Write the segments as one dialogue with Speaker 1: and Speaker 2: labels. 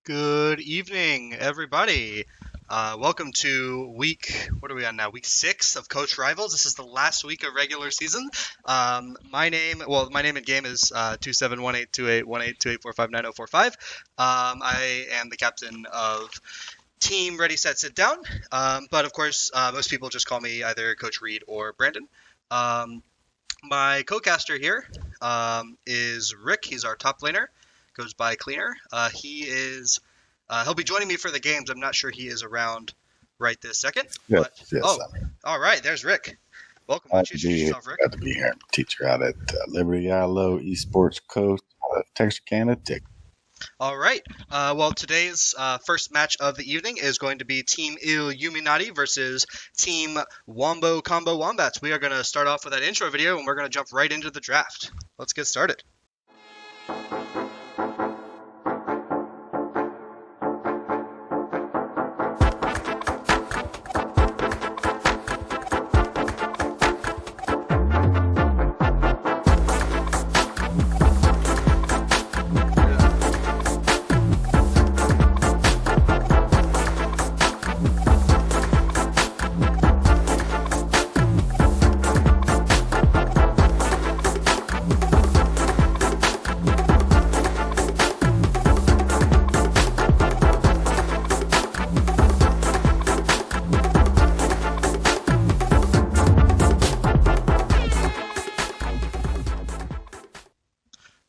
Speaker 1: Good evening, everybody. Welcome to what are we on now? Week 6 of Coach Rivals. This is the last week of regular season. My name in game is 2718281828459045. I am the captain of Team Ready Set Sit Down. But of course, most people just call me either Coach Reed or Brandon. My co-caster here is Rick. He's our top laner. Goes by Cleaner. He'll be joining me for the games. I'm not sure he is around right this second.
Speaker 2: Yes,
Speaker 1: But,
Speaker 2: yes.
Speaker 1: All right. There's Rick. Welcome. Why don't you introduce yourself, Rick?
Speaker 2: Glad to be here. Teacher out at Liberty ILO Esports Coach out of Texarkana, Texas.
Speaker 1: All right. Well, today's first match of the evening is going to be Team Illuminati versus Team Wombo Combo Wombats. We are going to start off with that intro video, and we're going to jump right into the draft. Let's get started.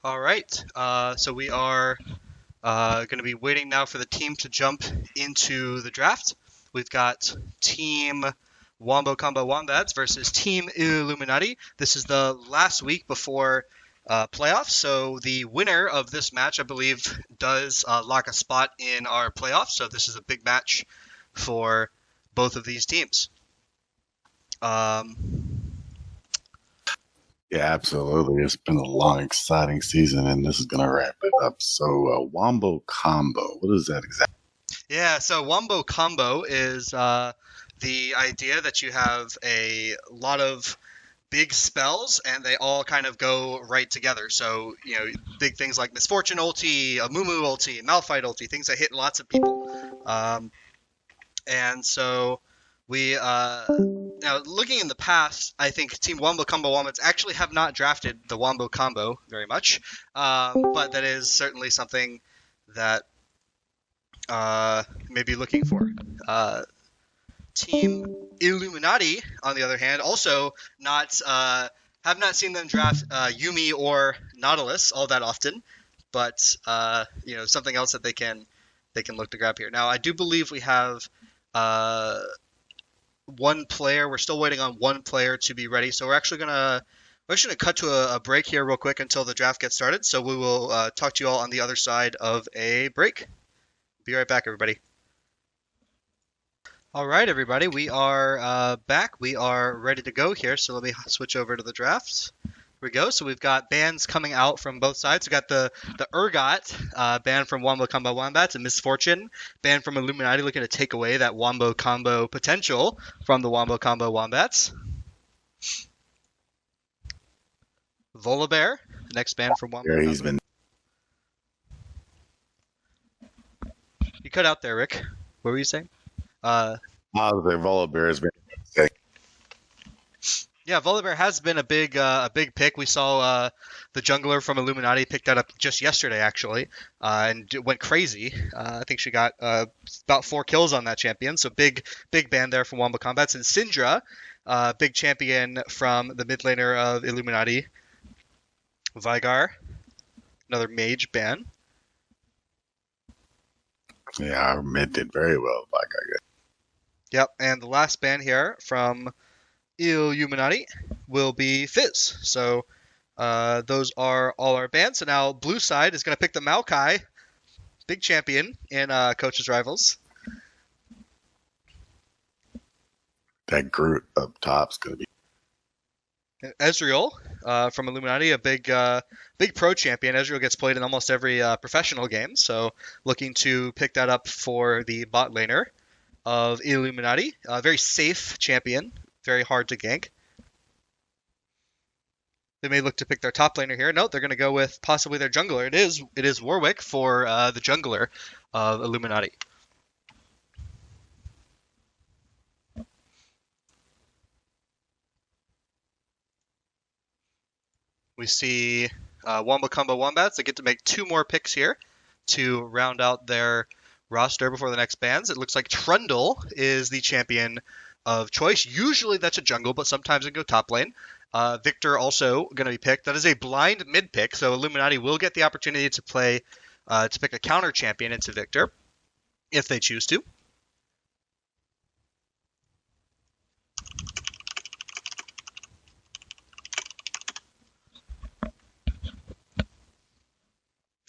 Speaker 1: All right, so we are going to be waiting now for the team to jump into the draft. We've got Team Wombo Combo Wombats versus Team Illuminati. This is the last week before playoffs, so the winner of this match, I believe, does lock a spot in our playoffs. So this is a big match for both of these teams.
Speaker 2: Yeah, absolutely. It's been a long, exciting season, and this is going to wrap it up. So, Wombo Combo, what is that exactly?
Speaker 1: Yeah, so Wombo Combo is the idea that you have a lot of big spells, and they all kind of go right together. So, big things like Misfortune ulti, a Mumu ulti, Malphite ulti, things that hit lots of people. And so we now looking in the past, I think Team Wombo Combo Wombats actually have not drafted the Wombo Combo very much, but that is certainly something that may be looking for. Team Illuminati, on the other hand, also have not seen them draft Yummi or Nautilus all that often, but something else that they can look to grab here. Now, I do believe we have one player. We're still waiting on one player to be ready, so we're actually gonna cut to a break here real quick until the draft gets started. So we will talk to you all on the other side of a break. Be right back, everybody. All right, everybody, we are back. We are ready to go here. So let me switch over to the draft. Here we go. So we've got bans coming out from both sides. We've got the Urgot ban from Wombo Combo Wombats, and Misfortune ban from Illuminati, looking to take away that Wombo Combo potential from the Wombo Combo Wombats. Volibear, next ban from Wombo Combo.
Speaker 2: He's been.
Speaker 1: You cut out there, Rick. What were you saying?
Speaker 2: Volibear has been.
Speaker 1: Yeah, Volibear has been a big pick. We saw the jungler from Illuminati pick that up just yesterday, actually, and went crazy. I think she got about 4 kills on that champion, so big ban there from Wombo Combats. And Syndra, big champion from the mid laner of Illuminati. Vigar, another mage ban.
Speaker 2: Yeah, our mid did very well, Vigar.
Speaker 1: Yep, and the last ban here from Illuminati will be Fizz. So those are all our bans. So now blue side is going to pick the Maokai, big champion in Coach's Rivals.
Speaker 2: That Groot up top is going to be.
Speaker 1: And Ezreal from Illuminati, a big pro champion. Ezreal gets played in almost every professional game, so looking to pick that up for the bot laner of Illuminati. Very safe champion, very hard to gank. They may look to pick their top laner here. No, they're going to go with possibly their jungler. It is Warwick for the jungler of Illuminati. We see Wombo Combo Wombats. They get to make 2 more picks here to round out their roster before the next bans. It looks like Trundle is the champion of choice. Usually that's a jungle, but sometimes it can go top lane. Victor also going to be picked. That is a blind mid pick, so Illuminati will get the opportunity to play to pick a counter champion into Victor if they choose to.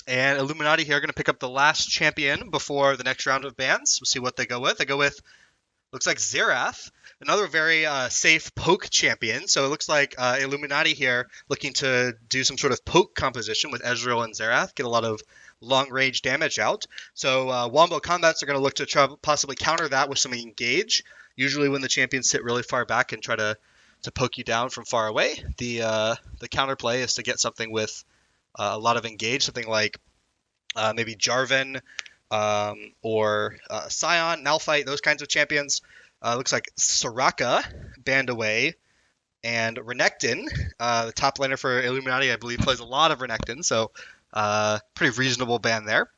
Speaker 1: And Illuminati here are going to pick up the last champion before the next round of bans. We'll see what they go with. They go with, looks like Xerath, another very safe poke champion. So it looks like Illuminati here looking to do some sort of poke composition with Ezreal and Xerath, get a lot of long-range damage out. So Wombo Combats are going to look to possibly counter that with some engage. Usually when the champions sit really far back and try to poke you down from far away, the counterplay is to get something with a lot of engage, something like maybe Jarvan or Scion, Malphite, those kinds of champions. Looks like Soraka banned away, and Renekton, the top laner for Illuminati, I believe, plays a lot of Renekton, so pretty reasonable ban there.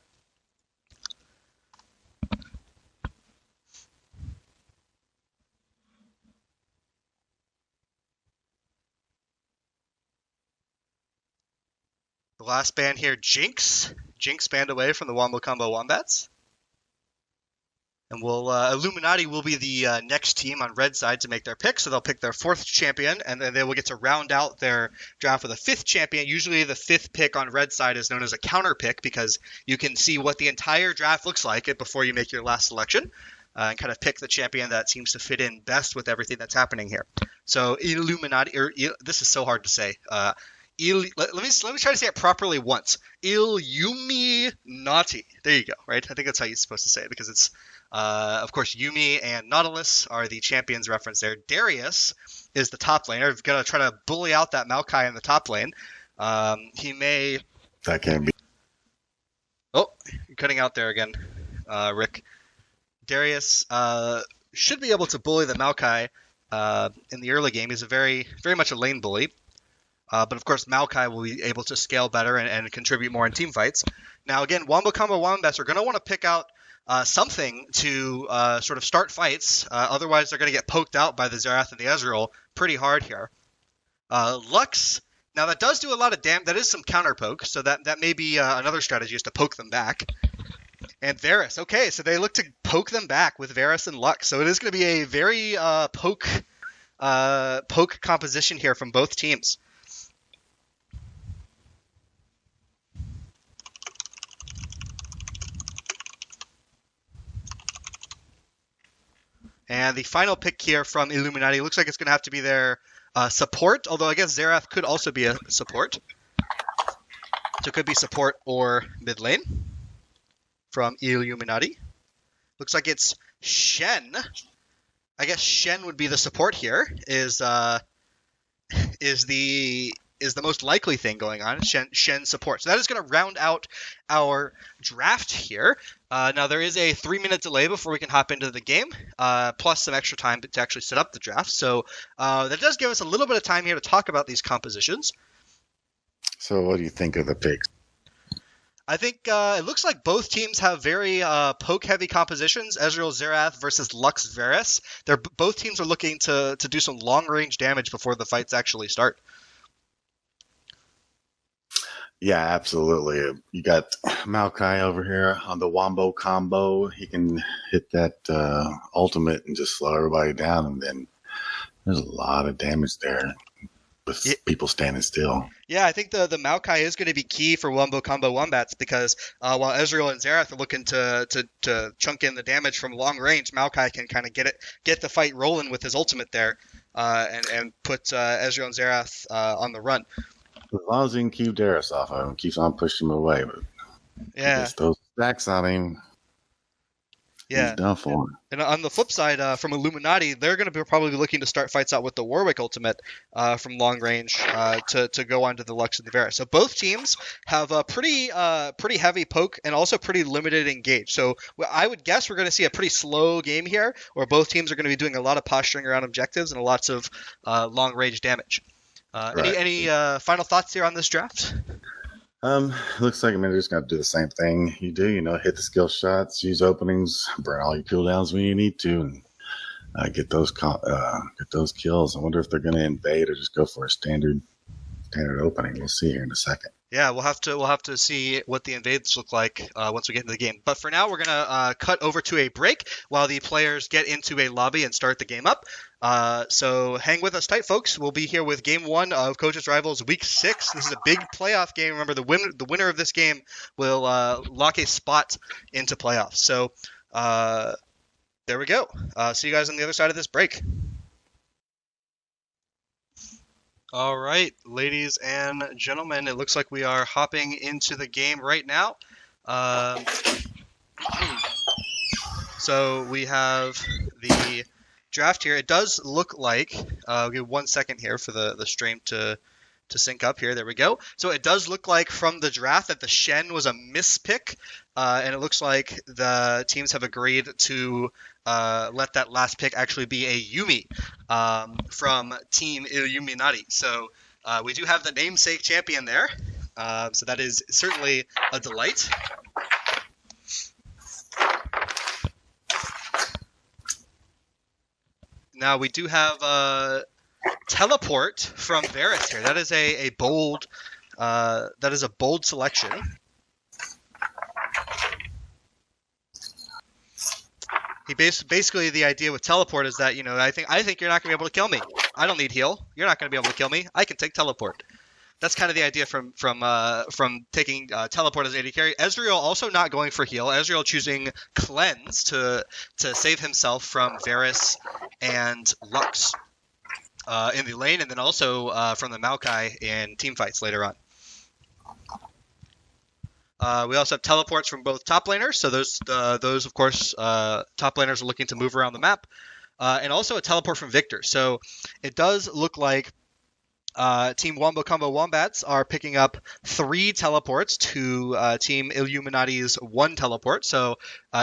Speaker 1: The last ban here, Jinx. Jinx banned away from the Wombo Combo Wombats. And Illuminati will be the next team on red side to make their pick, so they'll pick their 4th champion, and then they will get to round out their draft with a 5th champion. Usually the 5th pick on red side is known as a counter pick because you can see what the entire draft looks like before you make your last selection, and kind of pick the champion that seems to fit in best with everything that's happening here. So Illuminati, this is so hard to say. Let me try to say it properly once. Nauti. There you go, right? I think that's how you're supposed to say it because it's, of course, Yumi and Nautilus are the champions referenced there. Darius is the top laner. We've got to try to bully out that Maokai in the top lane. He may...
Speaker 2: That can't be.
Speaker 1: Oh, you're cutting out there again, Rick. Darius should be able to bully the Maokai in the early game. He's a very much a lane bully. But of course, Maokai will be able to scale better and contribute more in team fights. Now, again, Wombo Combo Wombats are going to want to pick out something to sort of start fights. Otherwise, they're going to get poked out by the Xerath and the Ezreal pretty hard here. Lux, now that does do a lot of damage. That is some counter poke, so that may be another strategy is to poke them back. And Varus, okay, so they look to poke them back with Varus and Lux. So it is going to be a very poke composition here from both teams. And the final pick here from Illuminati looks like it's going to have to be their support, although I guess Xerath could also be a support. So it could be support or mid lane from Illuminati. Looks like it's Shen. I guess Shen would be the support here, is the most likely thing going on. Shen support. So that is going to round out our draft here. Now there is a 3-minute delay before we can hop into the game, plus some extra time to actually set up the draft. So that does give us a little bit of time here to talk about these compositions.
Speaker 2: So what do you think of the picks?
Speaker 1: I think it looks like both teams have very poke-heavy compositions. Ezreal Xerath versus Lux Varus. Both teams are looking to do some long-range damage before the fights actually start.
Speaker 2: Yeah, absolutely. You got Maokai over here on the Wombo combo. He can hit that ultimate and just slow everybody down, and then there's a lot of damage there with people standing still.
Speaker 1: Yeah, I think the Maokai is going to be key for Wombo Combo Wombats because while Ezreal and Xerath are looking to chunk in the damage from long range, Maokai can kind of get the fight rolling with his ultimate there and put Ezreal and Xerath on the run.
Speaker 2: As long as he can keep Darius off of him, keeps on pushing him away. But
Speaker 1: yeah,
Speaker 2: those stacks on him. He's
Speaker 1: Yeah.
Speaker 2: done for.
Speaker 1: And on the flip side, from Illuminati, they're going to be probably looking to start fights out with the Warwick ultimate from long range to go on to the Lux and the Varus. So both teams have a pretty heavy poke and also pretty limited engage. So I would guess we're going to see a pretty slow game here, where both teams are going to be doing a lot of posturing around objectives and lots of long range damage.
Speaker 2: Right.
Speaker 1: Any final thoughts here on this draft?
Speaker 2: Looks like they're just gonna do the same thing you do. Hit the skill shots, use openings, burn all your cooldowns when you need to, and get those kills. I wonder if they're gonna invade or just go for a standard opening. We'll see here in a second.
Speaker 1: Yeah, we'll have to see what the invades look like once we get into the game. But for now, we're gonna cut over to a break while the players get into a lobby and start the game up. So hang with us tight, folks. We'll be here with Game 1 of Coaches Rivals Week 6. This is a big playoff game. Remember, the winner of this game will lock a spot into playoffs. So there we go. See you guys on the other side of this break. All right, ladies and gentlemen, it looks like we are hopping into the game right now. So we have the draft here. It does look like, I'll give 1 second here for the stream to sync up here. There we go. So it does look like from the draft that the Shen was a mispick, and it looks like the teams have agreed to let that last pick actually be a Yummi from Team Illuminati. So we do have the namesake champion there. So that is certainly a delight. Now we do have teleport from Varus here. That is a bold selection. He basically the idea with teleport is that I think you're not gonna be able to kill me. I don't need heal. You're not gonna be able to kill me. I can take teleport. That's kind of the idea from taking teleport as AD carry. Ezreal also not going for heal. Ezreal choosing cleanse to save himself from Varus and Lux in the lane, and then also from the Maokai in team fights later on. We also have teleports from both top laners, so those of course top laners are looking to move around the map, and also a teleport from Victor. So it does look like Team Wombo Combo Wombats are picking up 3 teleports to Team Illuminati's 1 teleport. So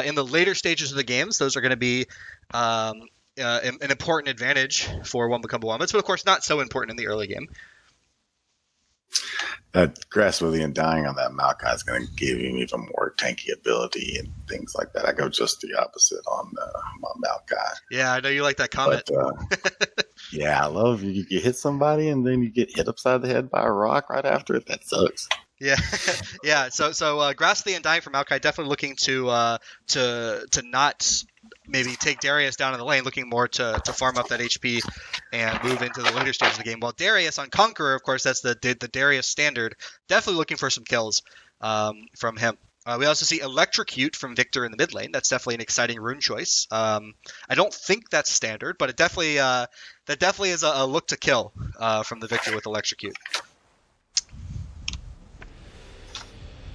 Speaker 1: in the later stages of the games, those are going to be an important advantage for Wombo Combo Wombats, but of course not so important in the early game.
Speaker 2: That Grass Withian dying on that Maokai is going to give him even more tanky ability and things like that. I go just the opposite on Maokai.
Speaker 1: Yeah, I know you like that comment.
Speaker 2: But, yeah, I love you hit somebody and then you get hit upside the head by a rock right after it. That sucks.
Speaker 1: Yeah, yeah. So Grass Withian dying for Maokai, definitely looking to not maybe take Darius down in the lane, looking more to farm up that HP and move into the later stage of the game. While Darius on Conqueror, of course, that's the Darius standard, definitely looking for some kills from him. We also see Electrocute from Victor in the mid lane. That's definitely an exciting rune choice. I don't think that's standard, but it definitely is a look to kill from the Victor with Electrocute.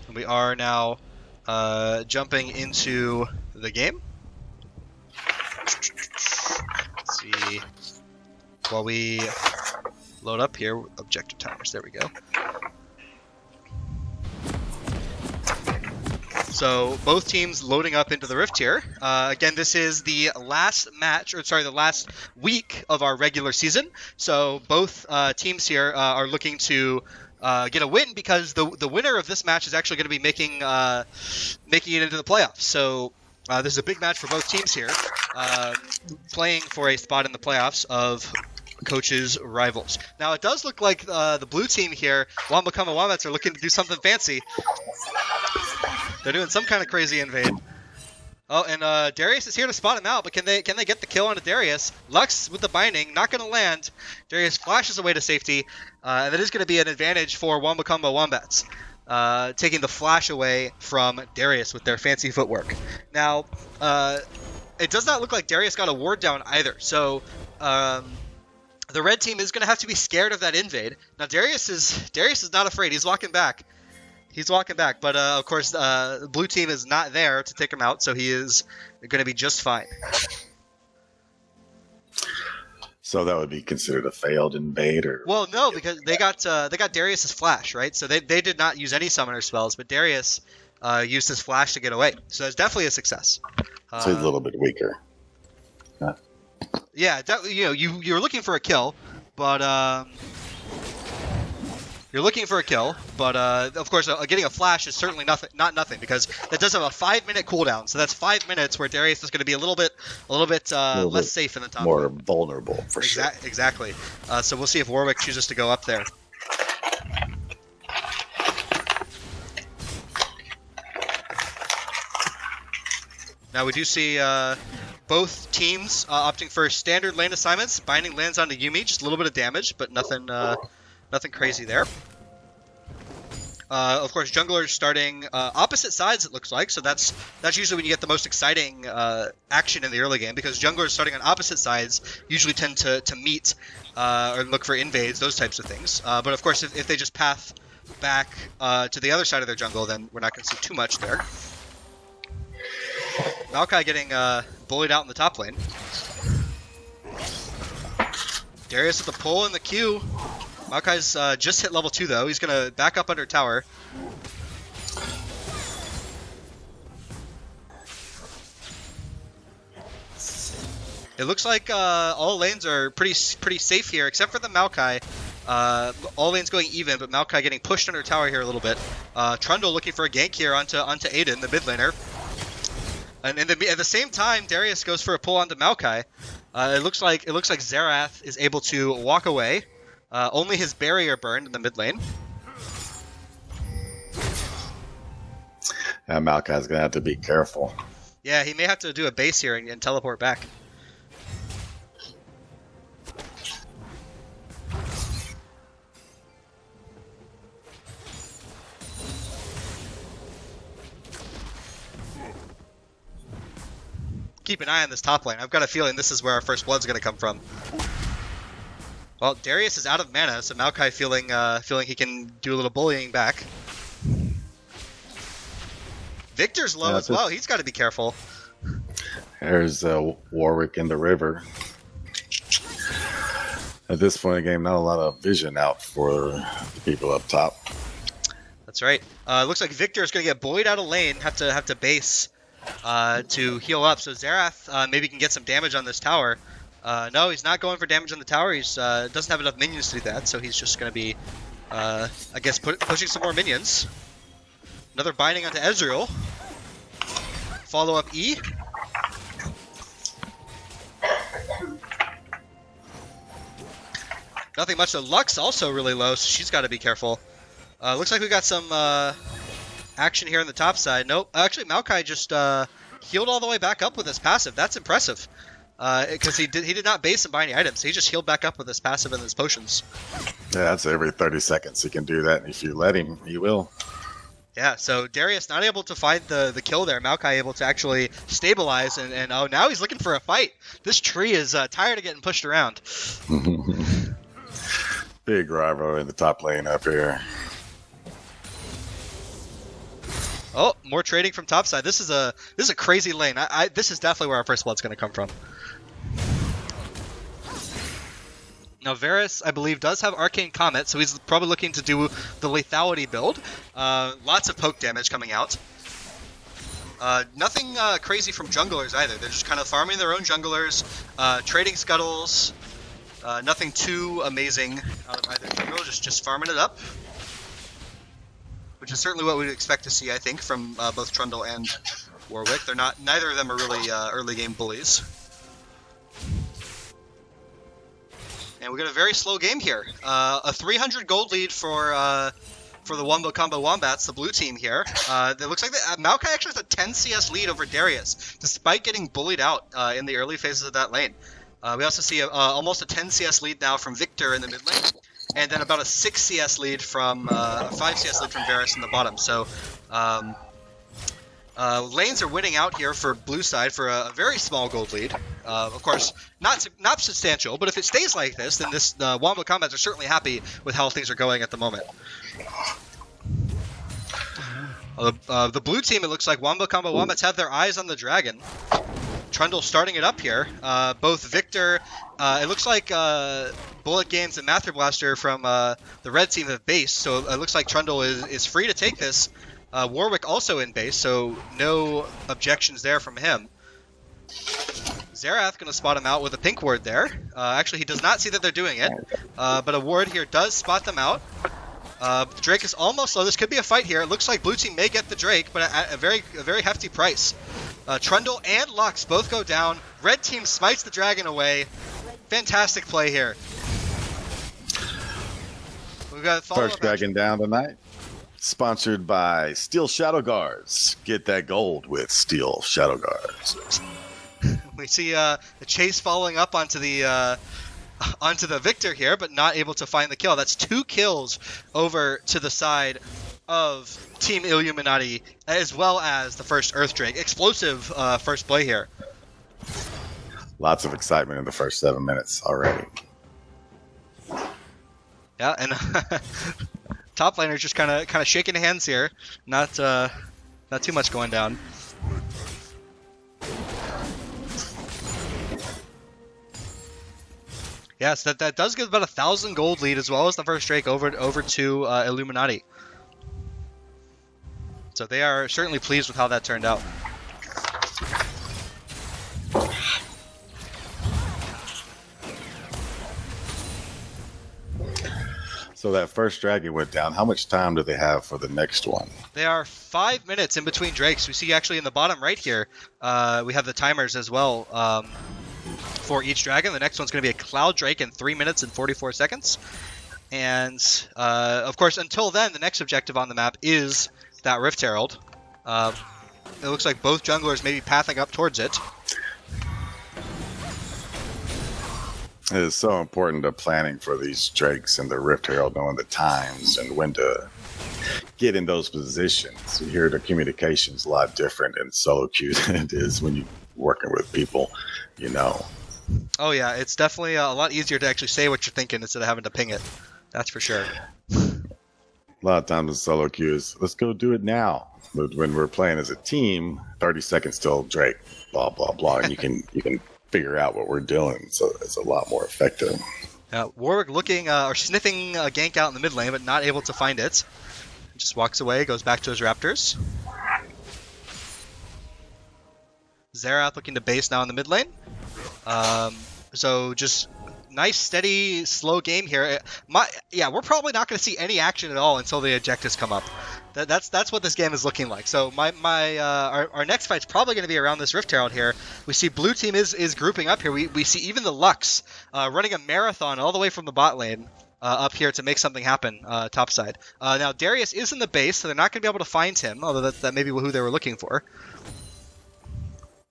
Speaker 1: And we are now jumping into the game. Let's see. While we load up here, objective timers. There we go. So both teams loading up into the Rift here. Again, this is the last the last week of our regular season. So both teams here are looking to get a win because the winner of this match is actually going to be making it into the playoffs. So this is a big match for both teams here, playing for a spot in the playoffs of Coaches Rivals. Now it does look like the blue team here, Wombo Combo Wombats, are looking to do something fancy. They're doing some kind of crazy invade. Oh, and Darius is here to spot him out, but can they get the kill onto Darius? Lux with the binding, not going to land. Darius flashes away to safety, and that is going to be an advantage for Wombo Combo Wombats, taking the flash away from Darius with their fancy footwork. Now, it does not look like Darius got a ward down either, so the red team is going to have to be scared of that invade. Now, Darius is not afraid. He's walking back. He's walking back, but of course, the blue team is not there to take him out, so he is going to be just fine.
Speaker 2: So that would be considered a failed invade, or
Speaker 1: Well, no, because they got Darius's flash, right? So they did not use any summoner spells, but Darius used his flash to get away. So that's definitely a success.
Speaker 2: so he's a little bit weaker.
Speaker 1: Yeah, you're looking for a kill, but of course, getting a flash is certainly not nothing, because that does have a 5-minute cooldown. So that's 5 minutes where Darius is going to be a little bit less safe in the top.
Speaker 2: More vulnerable, for sure.
Speaker 1: Exactly. So we'll see if Warwick chooses to go up there. Now we do see both teams opting for standard lane assignments. Binding lands onto Yummi, just a little bit of damage, but nothing crazy there. Of course, junglers starting opposite sides, it looks like, so that's usually when you get the most exciting action in the early game, because junglers starting on opposite sides usually tend to meet or look for invades, those types of things. But of course, if they just path back to the other side of their jungle, then we're not going to see too much there. Maokai getting bullied out in the top lane. Darius with the pull and the Q. Maokai's just hit level 2 though. He's going to back up under tower. It looks like all lanes are pretty safe here, except for the Maokai. All lanes going even, but Maokai getting pushed under tower here a little bit. Trundle looking for a gank here onto Aiden, the mid laner. And at the same time, Darius goes for a pull onto Maokai. It looks like Xerath is able to walk away. Only his barrier burned in the mid lane.
Speaker 2: Yeah, Maokai's gonna have to be careful.
Speaker 1: Yeah, he may have to do a base here and teleport back. Keep an eye on this top lane. I've got a feeling this is where our first blood's going to come from. Well, Darius is out of mana, so Maokai feeling he can do a little bullying back. Victor's low as well. He's got to be careful.
Speaker 2: There's Warwick in the river. At this point in the game, not a lot of vision out for the people up top.
Speaker 1: That's right. Looks like Victor is going to get bullied out of lane. Have to base to heal up. So Xerath maybe can get some damage on this tower. No, he's not going for damage on the tower. He's doesn't have enough minions to do that, so he's just going to be, I guess, pushing some more minions. Another binding onto Ezreal. Follow up E. Nothing much. The Lux also really low, so she's got to be careful. Looks like we got some action here on the top side. Nope. Actually, Maokai just healed all the way back up with his passive. That's impressive. Because he did not base and buy any items. He just healed back up with his passive and his potions.
Speaker 2: Yeah, that's every 30 seconds he can do that. And if you let him, he will.
Speaker 1: Yeah, so Darius not able to find the kill there. Maokai able to actually stabilize, and oh, now he's looking for a fight. This tree is tired of getting pushed around.
Speaker 2: Big rival in the top lane up here.
Speaker 1: Oh, more trading from topside. This is a crazy lane. This is definitely where our first blood's going to come from. Now Varus, I believe, does have Arcane Comet, so he's probably looking to do the lethality build. Lots of poke damage coming out. Nothing crazy from junglers either. They're just kind of farming their own junglers, trading scuttles. Nothing too amazing out of either jungle, just farming it up. Which is certainly what we'd expect to see, I think, from both Trundle and Warwick. Neither of them are really early game bullies. And we got a very slow game here. A 300 gold lead for the Wombo Combo Wombats, the blue team here. It looks like Maokai actually has a 10 CS lead over Darius, despite getting bullied out in the early phases of that lane. We also see almost a 10 CS lead now from Victor in the mid lane. And then about a 6 CS lead from, 5 CS lead from Varus in the bottom. So, lanes are winning out here for blue side for a very small gold lead. Of course, not substantial, but if it stays like this, then Wombo Combats are certainly happy with how things are going at the moment. The blue team, it looks like Wombo Combo Wombats have their eyes on the dragon. Trundle starting it up here. Both Victor, it looks like Bullet Games and Master Blaster from the red team have base, so it looks like Trundle is free to take this. Warwick also in base, so no objections there from him. Zerath going to spot him out with a pink ward there. Actually, he does not see that they're doing it, but a ward here does spot them out. Drake is almost low. This could be a fight here. It looks like blue team may get the Drake, but at a very hefty price. Trundle and Lux both go down. Red team smites the dragon away. Fantastic play here. We've got
Speaker 2: First dragon down tonight. Sponsored by Steel Shadow Guards. Get that gold with Steel Shadow Guards.
Speaker 1: We see the chase following up onto the Victor here, but not able to find the kill. That's 2 kills over to the side of Team Illuminati, as well as the first Earth Drake. Explosive first play here.
Speaker 2: Lots of excitement in the first 7 minutes already.
Speaker 1: Yeah, and top laner's just kind of shaking hands here. Not too much going down. Yes, that does give about 1,000 gold lead, as well as the first Drake over to Illuminati. So they are certainly pleased with how that turned out.
Speaker 2: So that first dragon went down. How much time do they have for the next one?
Speaker 1: They are 5 minutes in between Drakes. We see actually in the bottom right here, we have the timers as well for each dragon. The next one's going to be a Cloud Drake in 3 minutes and 44 seconds. And, of course, until then, the next objective on the map is that Rift Herald. It looks like both junglers may be pathing up towards it.
Speaker 2: It is so important to planning for these Drakes and the Rift Herald, knowing the times and when to get in those positions. You hear the communication's a lot different in solo queue than it is when you're working with people, you know.
Speaker 1: Oh yeah, it's definitely a lot easier to actually say what you're thinking instead of having to ping it. That's for sure.
Speaker 2: A lot of times in solo queue is, let's go do it now. But when we're playing as a team, 30 seconds till Drake, blah, blah, blah, and you can figure out what we're doing, so it's a lot more effective.
Speaker 1: Warwick looking or sniffing a gank out in the mid lane, but not able to find it. Just walks away, goes back to his Raptors. Zerath looking to base now in the mid lane. So just nice, steady, slow game here. We're probably not going to see any action at all until the objectives come up. That's what this game is looking like. So our next fight's probably going to be around this Rift Herald here. We see blue team is grouping up here. We see even the Lux running a marathon all the way from the bot lane up here to make something happen topside. Now Darius is in the base, so they're not going to be able to find him, although that may be who they were looking for.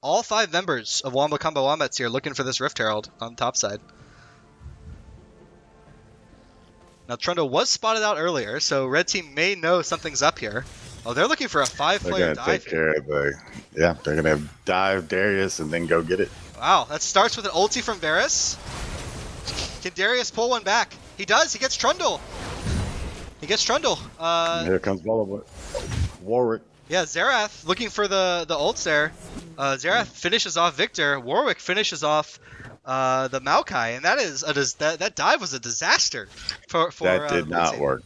Speaker 1: All 5 members of Wombo Combo Wombats here looking for this Rift Herald on top side. Now Trundle was spotted out earlier, so red team may know something's up here. Oh, they're looking for a 5-player dive.
Speaker 2: They're going to dive Darius and then go get it.
Speaker 1: Wow, that starts with an ulti from Varus. Can Darius pull one back? He does. He gets Trundle.
Speaker 2: Here comes Warwick.
Speaker 1: Yeah, Zerath looking for the ults there. Zerath finishes off Victor. Warwick finishes off the Maokai, and that dive was a disaster for
Speaker 2: that did not work.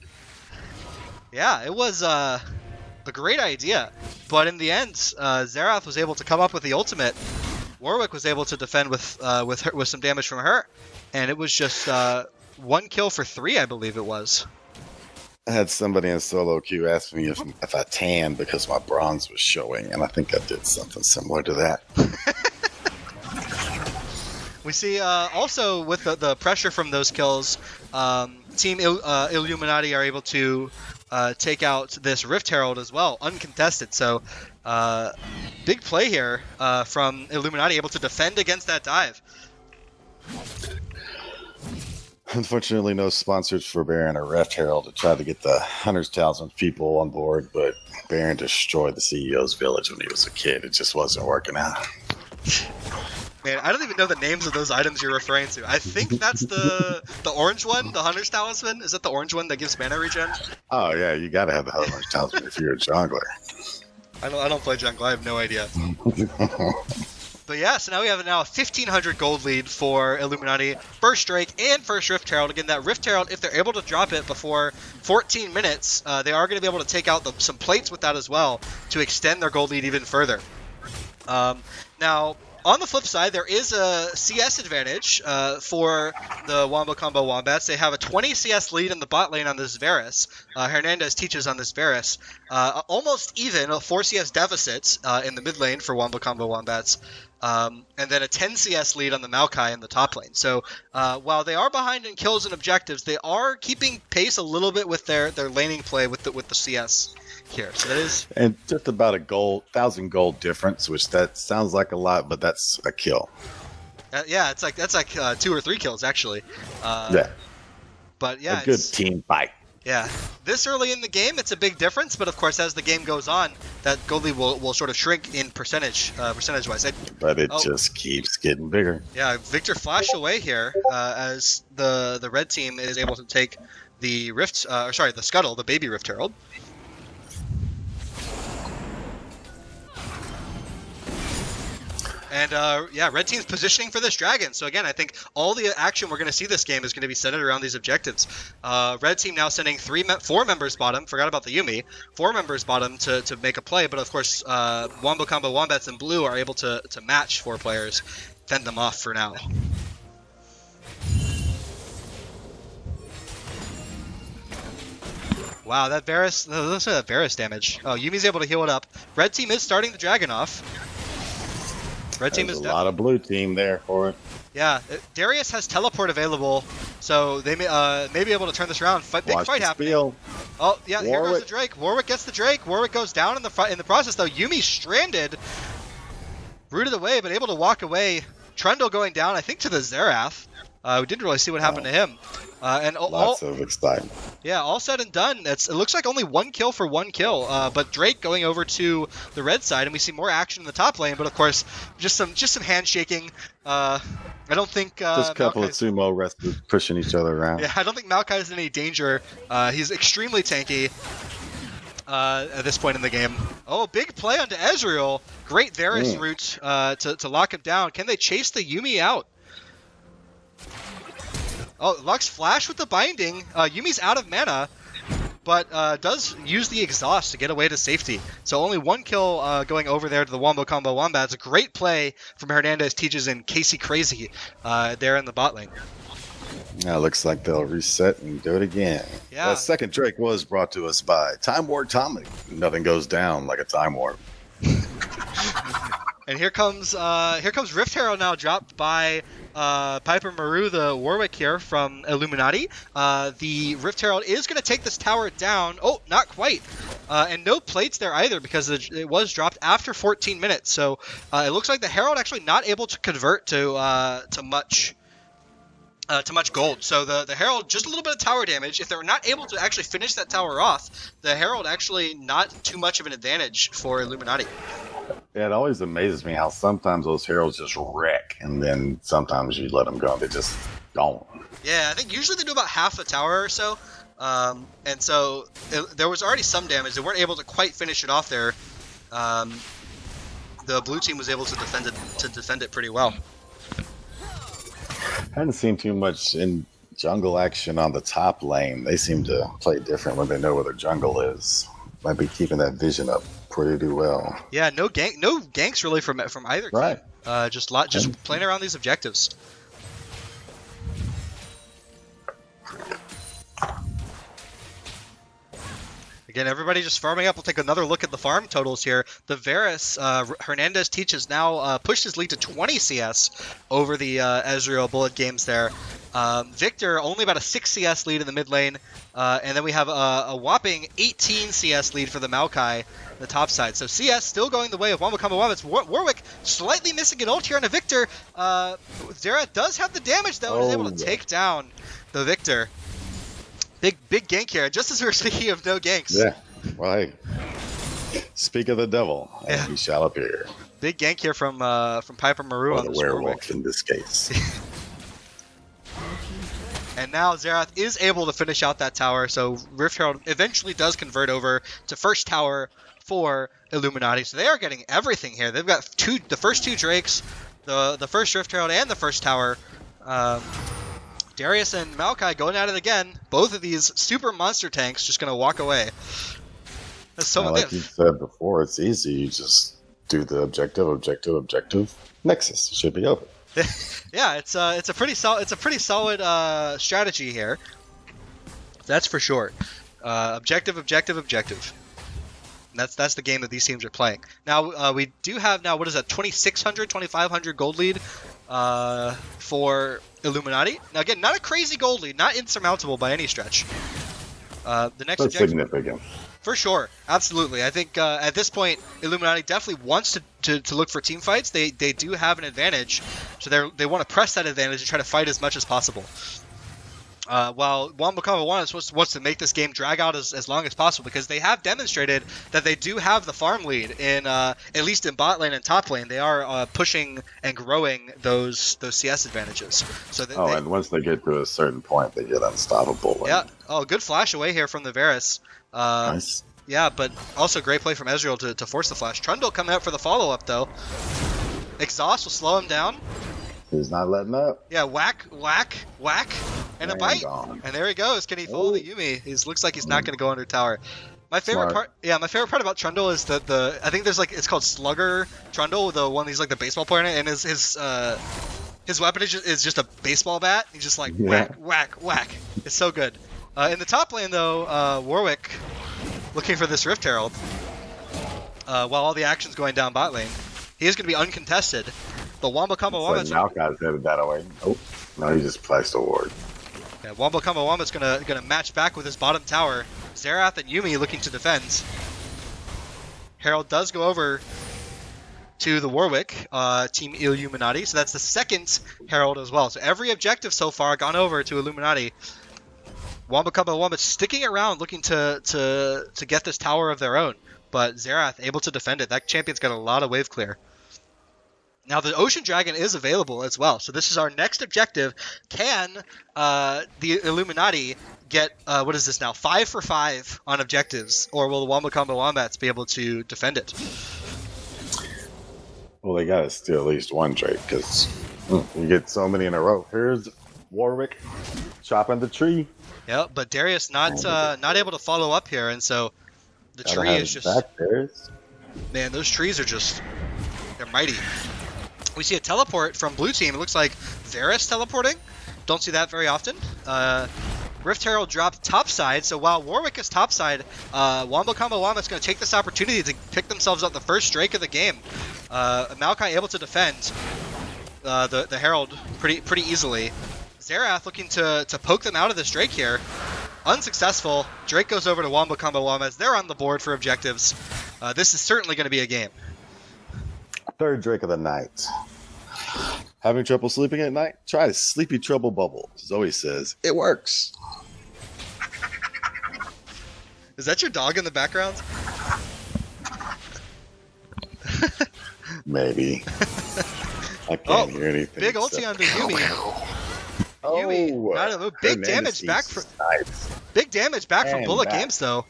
Speaker 1: Yeah, it was a great idea, but in the end, Zerath was able to come up with the ultimate. Warwick was able to defend with some damage from her, and it was just 1 kill for 3, I believe it was.
Speaker 2: I had somebody in solo queue ask me if I tanned because my bronze was showing, and I think I did something similar to that.
Speaker 1: We see also with the pressure from those kills, Team Illuminati are able to take out this Rift Herald as well, uncontested. So big play here from Illuminati, able to defend against that dive.
Speaker 2: Unfortunately, no sponsors for Baron or Rift Herald to try to get the 100,000 people on board, but Baron destroyed the CEO's village when he was a kid. It just wasn't working out.
Speaker 1: Man, I don't even know the names of those items you're referring to. I think that's the orange one, the Hunter's Talisman. Is that the orange one that gives mana regen?
Speaker 2: Oh yeah, you gotta have the Hunter's Talisman if you're a jungler.
Speaker 1: I don't play jungle. I have no idea. But yeah, so now we have a 1,500 gold lead for Illuminati, first Drake, and first Rift Herald. Again, that Rift Herald, if they're able to drop it before 14 minutes, they are going to be able to take out some plates with that as well to extend their gold lead even further. Now, on the flip side, there is a CS advantage for the Wombo Combo Wombats. They have a 20 CS lead in the bot lane on this Varus. Hernandez teaches on this Varus. Almost even, a 4 CS deficit in the mid lane for Wombo Combo Wombats. And then a 10 CS lead on the Maokai in the top lane. So while they are behind in kills and objectives, they are keeping pace a little bit with their laning play with the CS here. So that is,
Speaker 2: and just about a 1,000 gold difference, which that sounds like a lot, but that's a kill.
Speaker 1: yeah, that's like 2 or 3 kills actually.
Speaker 2: Yeah,
Speaker 1: but yeah,
Speaker 2: a good team fight.
Speaker 1: Yeah, this early in the game, it's a big difference. But of course, as the game goes on, that gold lead will sort of shrink in percentage-wise.
Speaker 2: But it just keeps getting bigger.
Speaker 1: Yeah, Victor flashed away here as the red team is able to take the the Scuttle, the baby Rift Herald. And yeah, red team's positioning for this dragon. So again, I think all the action we're going to see this game is going to be centered around these objectives. Red team now sending 4 members bottom. Forgot about the Yummi. 4 members bottom to make a play. But of course, Wombo Combo Wombats in blue are able to match 4 players, fend them off for now. Wow, that Varus, listen to that Varus damage. Oh, Yumi's able to heal it up. Red team is starting the dragon off. Red team is
Speaker 2: a lot of blue team there for it.
Speaker 1: Yeah, Darius has teleport available, so they may be able to turn this around. Big fight happening.
Speaker 2: Spiel.
Speaker 1: Oh yeah,
Speaker 2: Warwick.
Speaker 1: Here goes the Drake. Warwick gets the Drake. Warwick goes down in the process though. Yumi's stranded, rooted away, but able to walk away. Trundle going down, I think, to the Xerath. We didn't really see what happened to him. And
Speaker 2: lots of excitement.
Speaker 1: Yeah, all said and done, it looks like only 1 kill for 1 kill. But Drake going over to the red side, and we see more action in the top lane. But of course, just some handshaking. I don't think
Speaker 2: just a couple of sumo wrestlers pushing each other around.
Speaker 1: Yeah, I don't think Maokai is in any danger. He's extremely tanky at this point in the game. Oh, big play onto Ezreal. Great Varus route to lock him down. Can they chase the Yummi out? Oh, Lux flash with the binding. Yumi's out of mana, but does use the exhaust to get away to safety. So only 1 kill going over there to the Wombo Combo Wombats. A great play from Hernandez teaches in Casey Crazy there in the bot lane.
Speaker 2: Now looks like they'll reset and do it again.
Speaker 1: Yeah.
Speaker 2: That second Drake was brought to us by Time Warp Tommy. Nothing goes down like a Time Warp.
Speaker 1: And here comes Rift Herald now dropped by Piper Maru, the Warwick here from Illuminati. The Rift Herald is going to take this tower down. Oh, not quite. And no plates there either because it was dropped after 14 minutes. So it looks like the Herald actually not able to convert to much gold. So the Herald, just a little bit of tower damage. If they're not able to actually finish that tower off, the Herald actually not too much of an advantage for Illuminati.
Speaker 2: Yeah, it always amazes me how sometimes those heralds just wreck, and then sometimes you let them go, they just don't.
Speaker 1: Yeah, I think usually they do about half a tower or so, and so there was already some damage. They weren't able to quite finish it off there. The blue team was able to defend it pretty well.
Speaker 2: I hadn't seen too much in jungle action on the top lane. They seem to play different when they know where their jungle is. Might be keeping that vision up pretty well.
Speaker 1: Yeah, no ganks really from either team.
Speaker 2: Right.
Speaker 1: Just playing around these objectives. Again, everybody just farming up. We'll take another look at the farm totals here. The Varus, Hernandez teaches now pushed his lead to 20 CS over the Ezreal Bullet games there. Victor, only about a 6 CS lead in the mid lane. And then we have a whopping 18 CS lead for the Maokai, the top side. So CS still going the way of Wombo Combo Wombats. Warwick slightly missing an ult here on a Victor. Xerath does have the damage, though, and is able to take down the Victor. Big gank here, just as we were speaking of no ganks.
Speaker 2: Yeah, well, hey, speak of the devil,
Speaker 1: yeah.
Speaker 2: He shall appear.
Speaker 1: Big gank here from Piper Maru
Speaker 2: Or
Speaker 1: on
Speaker 2: the
Speaker 1: this
Speaker 2: werewolf
Speaker 1: Warwick.
Speaker 2: in this case.
Speaker 1: And now Xerath is able to finish out that tower, so Rift Herald eventually does convert over to first tower for Illuminati. So they are getting everything here. They've got the first two Drakes, the first Rift Herald, and the first tower. Darius and Maokai going at it again. Both of these super monster tanks just going to walk away. That's so
Speaker 2: Like you said before, it's easy. You just do the objective. Nexus should be over.
Speaker 1: Yeah, it's a pretty solid strategy here. That's for sure. Objective. And that's the game that these teams are playing. Now we do have what is that, 2,600, 2,500 gold lead for Illuminati. Now again, not a crazy gold lead, not insurmountable by any stretch. The next
Speaker 2: That's
Speaker 1: objective,
Speaker 2: significant.
Speaker 1: for sure, absolutely. I think at this point, Illuminati definitely wants to look for team fights. They do have an advantage, so they want to press that advantage and try to fight as much as possible. While Wombo Combo Wombats wants to make this game drag out as long as possible, because they have demonstrated that they do have the farm lead in at least in bot lane and top lane. They are pushing and growing those CS advantages. So
Speaker 2: and once they get to a certain point, they get unstoppable.
Speaker 1: Yeah. Oh, good flash away here from the Varus.
Speaker 2: Nice.
Speaker 1: Yeah, but also great play from Ezreal to force the flash. Trundle coming out for the follow-up, though. Exhaust will slow him down.
Speaker 2: He's not letting up.
Speaker 1: Yeah, whack, and a bite.
Speaker 2: Gone.
Speaker 1: And there he goes. Can he follow the Yumi? He looks like he's not going to go under tower. My favorite part about Trundle is that I think there's it's called Slugger Trundle, the one he's like the baseball player in it, and his weapon is just a baseball bat. He's just like whack. It's so good. In the top lane though, Warwick looking for this Rift Herald. While all the action's going down bot lane, he is going to be uncontested. But Wombo Combo Wombats.
Speaker 2: Malkai's headed that away. Oh, no, he just placed a ward.
Speaker 1: Yeah, Wombo Combo Wombats gonna match back with his bottom tower. Xerath and Yumi looking to defend. Herald does go over to the Warwick, Team Illuminati. So that's the second Herald as well. So every objective so far gone over to Illuminati. Wombo Combo Wombats sticking around looking to get this tower of their own. But Xerath able to defend it. That champion's got a lot of wave clear. Now the Ocean Dragon is available as well, so this is our next objective. Can the Illuminati get, what is this now, 5 for 5 on objectives, or will the Wombo Combo Wombats be able to defend it?
Speaker 2: Well, they gotta steal at least one Drake, because you get so many in a row. Here's Warwick chopping the tree.
Speaker 1: Yeah, but Darius not able to follow up here, and so the tree is just... Man, those trees are just... They're mighty. We see a teleport from blue team. It looks like Varus teleporting. Don't see that very often. Rift Herald dropped topside, so while Warwick is topside, Wombo Combo Wombats going to take this opportunity to pick themselves up the first Drake of the game. Maokai able to defend the Herald pretty easily. Xerath looking to poke them out of this Drake here. Unsuccessful. Drake goes over to Wombo Combo Wombats. They're on the board for objectives. This is certainly going to be a game.
Speaker 2: Third Drake of the night. Having trouble sleeping at night? Try Sleepy Trouble Bubble. Zoe says, it works.
Speaker 1: Is that your dog in the background?
Speaker 2: Maybe. I can't hear anything.
Speaker 1: Big ulti onto Yumi. Yumi, big damage back from Bullet Games though.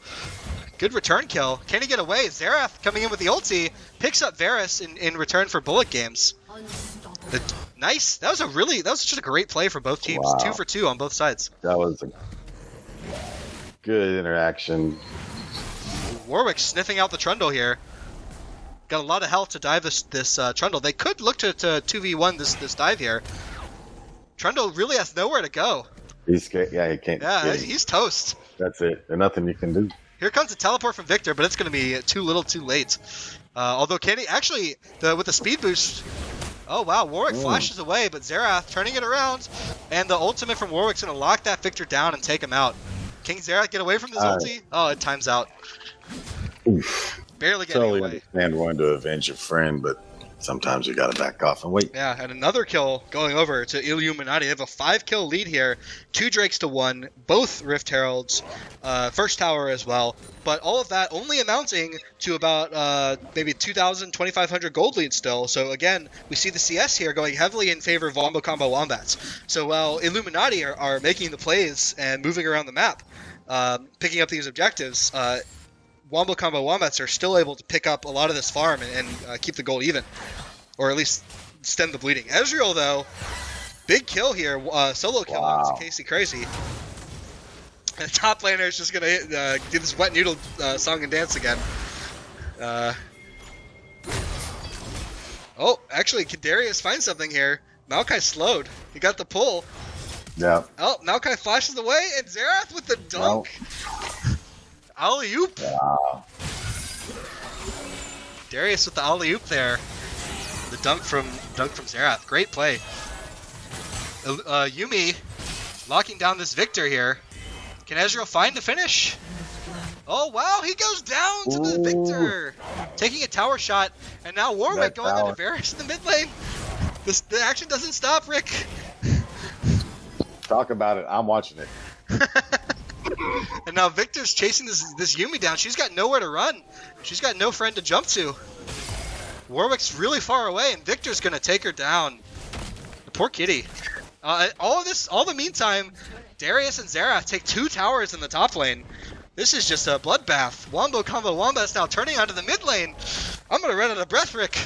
Speaker 1: Good return kill. Can he get away? Xerath coming in with the ulti, picks up Varus in return for Bullet Games. Nice. That was just a great play for both teams. Wow. 2 for 2 on both sides.
Speaker 2: That was a good interaction.
Speaker 1: Warwick sniffing out the Trundle here. Got a lot of health to dive this Trundle. They could look to 2v1 this dive here. Trundle really has nowhere to go.
Speaker 2: He's scared. Yeah, he can't.
Speaker 1: Yeah, he's toast.
Speaker 2: That's it. There's nothing you can do.
Speaker 1: Here comes a teleport from Victor, but it's going to be too little too late. Although can he actually, with the speed boost... Oh wow, Warwick flashes away, but Xerath turning it around. And the ultimate from Warwick's going to lock that Victor down and take him out. Can Xerath get away from this ulti? Oh, it times out.
Speaker 2: Oof.
Speaker 1: Barely getting away.
Speaker 2: Totally understand wanting to avenge your friend, but sometimes you got to back off and wait.
Speaker 1: Yeah, and another kill going over to Illuminati. They have a 5-kill lead here. 2 Drakes to 1, both Rift Heralds, first tower as well. But all of that only amounting to about maybe 2,000, 2,500 gold lead still. So again, we see the CS here going heavily in favor of Wombo Combo Wombats. So while Illuminati are making the plays and moving around the map, picking up these objectives, Wombo Combo Wombats are still able to pick up a lot of this farm and keep the gold even. Or at least stem the bleeding. Ezreal, though, big kill here. Solo kill on Casey Crazy. And the top laner is just going to do this wet noodle song and dance again. Oh, actually, Darius finds something here. Maokai slowed. He got the pull.
Speaker 2: Yeah.
Speaker 1: Oh, Maokai flashes away, and Xerath with the dunk. Alley-oop.
Speaker 2: Wow.
Speaker 1: Darius with the alley-oop there. The dunk from Xerath. Great play. Yummi locking down this Victor here. Can Ezreal find the finish? Oh, wow. He goes down to the Victor. Taking a tower shot. And now Warwick going on to Varus in the mid lane. The action doesn't stop, Rick.
Speaker 2: Talk about it. I'm watching it.
Speaker 1: And now Victor's chasing this Yummi down. She's got nowhere to run. She's got no friend to jump to. Warwick's really far away, and Victor's going to take her down. The poor kitty. All the meantime, Darius and Xerath take 2 towers in the top lane. This is just a bloodbath. Wombo Combo Wombats now turning onto the mid lane. I'm going to run out of breath, Rick.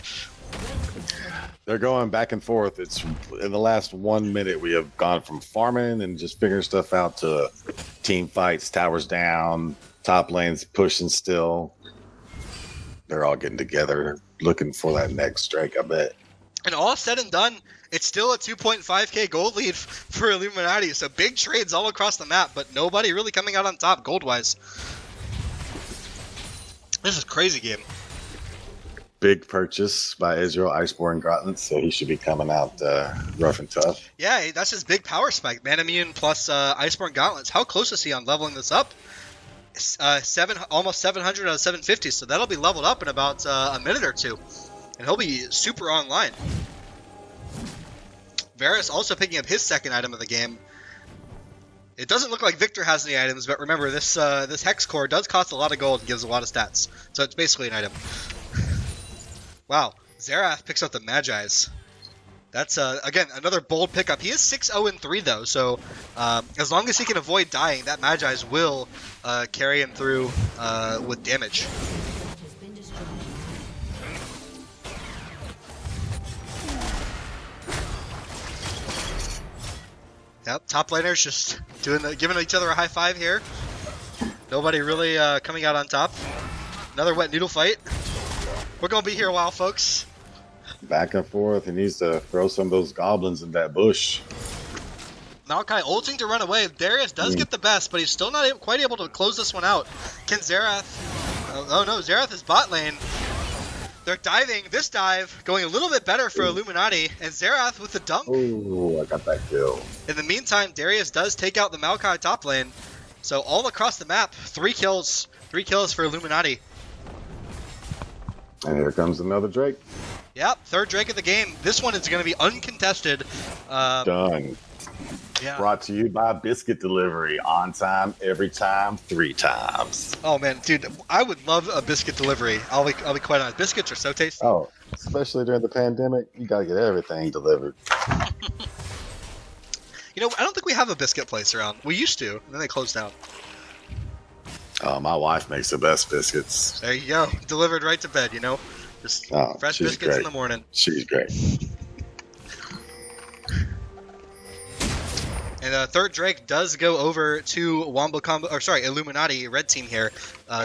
Speaker 2: They're going back and forth. It's in the last 1 minute we have gone from farming and just figuring stuff out to team fights, towers down, top lanes pushing still. They're all getting together, looking for that next strike, I bet.
Speaker 1: And all said and done, it's still a 2.5k gold lead for Illuminati. So big trades all across the map, but nobody really coming out on top gold-wise. This is a crazy game.
Speaker 2: Big purchase by Israel, Iceborne Gauntlets, so he should be coming out rough and tough.
Speaker 1: Yeah, that's his big power spike. Man Immune plus Iceborne Gauntlets. How close is he on leveling this up? Almost 700 out of 750, so that'll be leveled up in about a minute or two. And he'll be super online. Varus also picking up his second item of the game. It doesn't look like Victor has any items, but remember, this Hex Core does cost a lot of gold and gives a lot of stats. So it's basically an item. Wow, Xerath picks up the Magi's. That's, again, another bold pickup. He is 6-0-3, though, so as long as he can avoid dying, that Magi's will carry him through with damage. Yep, top laners just giving each other a high five here. Nobody really coming out on top. Another wet noodle fight. We're going to be here a while, folks.
Speaker 2: Back and forth. He needs to throw some of those goblins in that bush.
Speaker 1: Maokai ulting to run away. Darius does get the best, but he's still not quite able to close this one out. Can Xerath... Oh no, Xerath is bot lane. They're diving. This dive going a little bit better for Illuminati, and Xerath with the dunk.
Speaker 2: Oh, I got that kill.
Speaker 1: In the meantime, Darius does take out the Maokai top lane. So all across the map, 3 kills. 3 kills for Illuminati.
Speaker 2: And here comes another Drake.
Speaker 1: Yep, 3rd Drake of the game. This one is going to be uncontested.
Speaker 2: Done.
Speaker 1: Yeah.
Speaker 2: Brought to you by Biscuit Delivery. On time, every time, 3 times.
Speaker 1: Oh man, dude, I would love a biscuit delivery. I'll be quite honest. Biscuits are so tasty.
Speaker 2: Oh, especially during the pandemic, you gotta get everything delivered.
Speaker 1: You know, I don't think we have a biscuit place around. We used to, and then they closed down.
Speaker 2: Oh, my wife makes the best biscuits.
Speaker 1: There you go. Delivered right to bed, you know? Just fresh biscuits
Speaker 2: great.
Speaker 1: in the morning.
Speaker 2: She's great.
Speaker 1: And 3rd Drake does go over to Illuminati, red team here.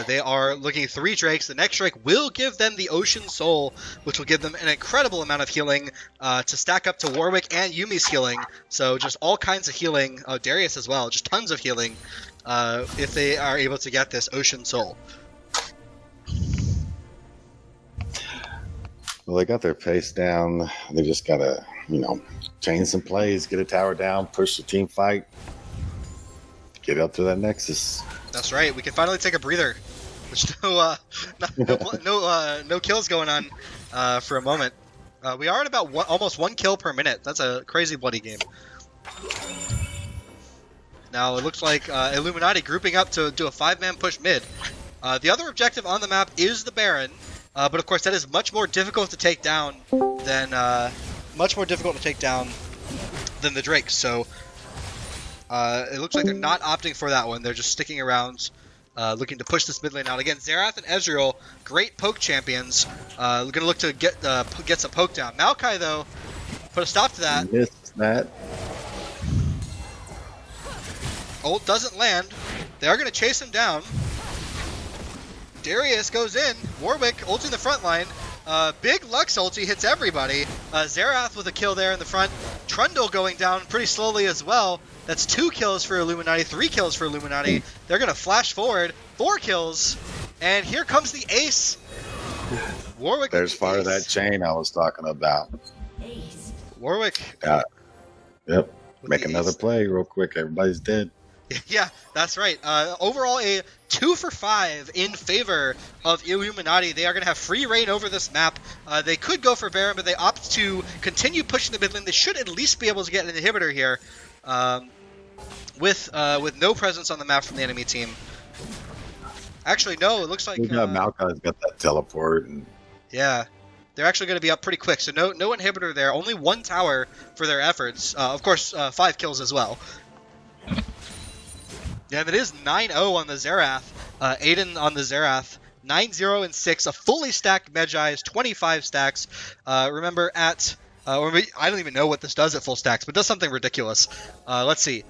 Speaker 1: They are looking 3 Drakes. The next Drake will give them the Ocean Soul, which will give them an incredible amount of healing to stack up to Warwick and Yumi's healing. So just all kinds of healing. Darius as well, just tons of healing if they are able to get this Ocean Soul.
Speaker 2: Well, they got their pace down. They just gotta, change some plays, get a tower down, push the team fight, get up to that Nexus.
Speaker 1: That's right. We can finally take a breather. There's no kills going on for a moment. We are at about almost 1 kill per minute. That's a crazy bloody game. Now it looks like Illuminati grouping up to do a 5-man push mid. The other objective on the map is the Baron, but of course that is much more difficult to take down than the Drake. So it looks like they're not opting for that one. They're just sticking around, looking to push this mid lane out. Again, Xerath and Ezreal, great poke champions. Going to look to get some poke down. Maokai though, put a stop to that.
Speaker 2: Missed that.
Speaker 1: Ult doesn't land. They are going to chase him down. Darius goes in. Warwick ulting the front line. Big Lux ulti hits everybody. Xerath with a kill there in the front. Trundle going down pretty slowly as well. That's 2 kills for Illuminati, 3 kills for Illuminati. They're going to flash forward. 4 kills. And here comes the ace. Warwick.
Speaker 2: There's part of that chain I was talking about.
Speaker 1: Warwick.
Speaker 2: Yep. Make another play real quick. Everybody's dead.
Speaker 1: Yeah, that's right. Overall, a 2 for 5 in favor of Illuminati. They are going to have free reign over this map. They could go for Baron, but they opt to continue pushing the mid lane. They should at least be able to get an inhibitor here with no presence on the map from the enemy team. Actually, no, it looks like...
Speaker 2: Maokai's got that teleport. And...
Speaker 1: Yeah. They're actually going to be up pretty quick, so no inhibitor there. Only 1 tower for their efforts. Of course, 5 kills as well. Yeah, that is 9-0 on the Xerath. Aiden on the Xerath. 9-0 and 6. A fully stacked Magi is 25 stacks. Remember at... I don't even know what this does at full stacks, but it does something ridiculous. Let's see.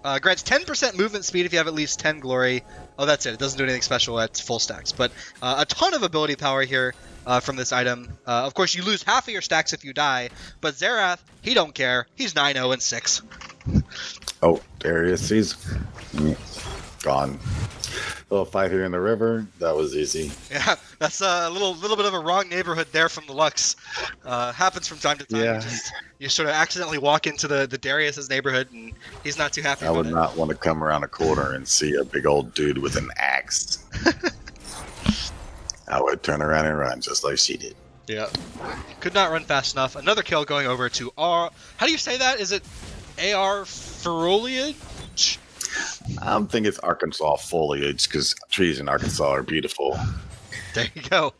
Speaker 1: Grants 10% movement speed if you have at least 10 glory. Oh, that's it. It doesn't do anything special at full stacks. But a ton of ability power here from this item. Of course, you lose half of your stacks if you die. But Xerath, he don't care. He's 9-0 and 6.
Speaker 2: Oh, Darius, he's gone. A little fight here in the river. That was easy.
Speaker 1: Yeah, that's a little bit of a wrong neighborhood there from the Lux. Happens from time to time.
Speaker 2: Yeah.
Speaker 1: You sort of accidentally walk into the Darius's neighborhood, and he's not too happy
Speaker 2: I
Speaker 1: about
Speaker 2: would
Speaker 1: it.
Speaker 2: not want to come around a corner and see a big old dude with an axe. I would turn around and run just like she did.
Speaker 1: Yeah. Could not run fast enough. Another kill going over to R. How do you say that? Is it AR foliage?
Speaker 2: I'm thinking it's Arkansas foliage because trees in Arkansas are beautiful.
Speaker 1: There you go.